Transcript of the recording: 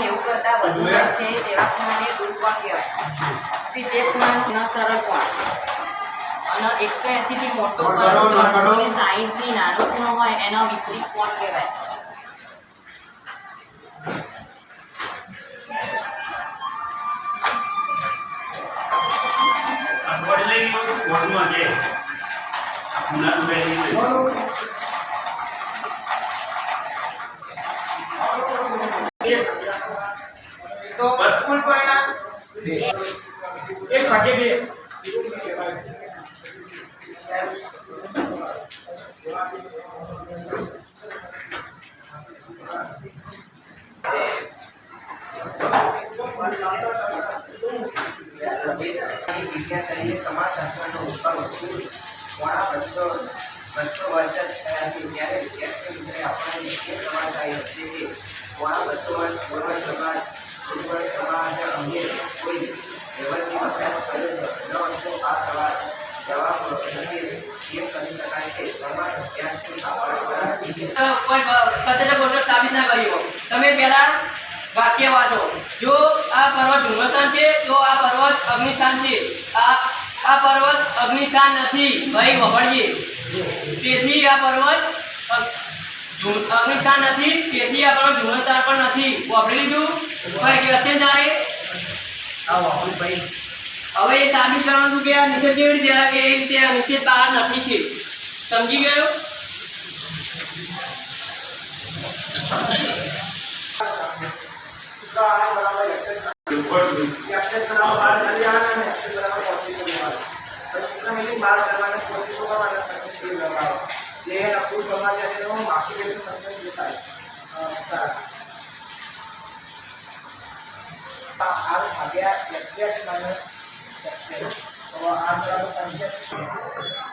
એવું કરતા વધુ હોય છે તેવા ખૂણાને ગુરુકોણ કહેવાય. જે ખૂણાનો સરળ કોણ અને 180 થી મોટો કોણ 360 થી નાનો ખૂણો હોય એનો વિપરીત કોણ કહેવાય. तो वर्गमूल परिणाम 1/2 સાબિત ના કર્યો. તમે પહેલા વાક્ય વાંચો. જો આ પર્વત ધુમ્રસ્થાન છે તો આ પર્વત અગ્નિસ્થાન છે. આ પર્વત અગ્નિસ્થાન નથી. ભાઈ વભળજે. તેથી આ પર્વત અગ્નિસ્થાન નથી. તેથી આ પર્વત ધુમ્રસ્થાન પણ નથી. વાપરી લીધું. ભાઈ ક્વેશ્ચન તારે હવે એ સાબિત કરવાનું કે આ નિષેધ કેવી રીતે કે એ રીતે આ નિષેધ બહાર નથી છે. સમજી ગયો? आगे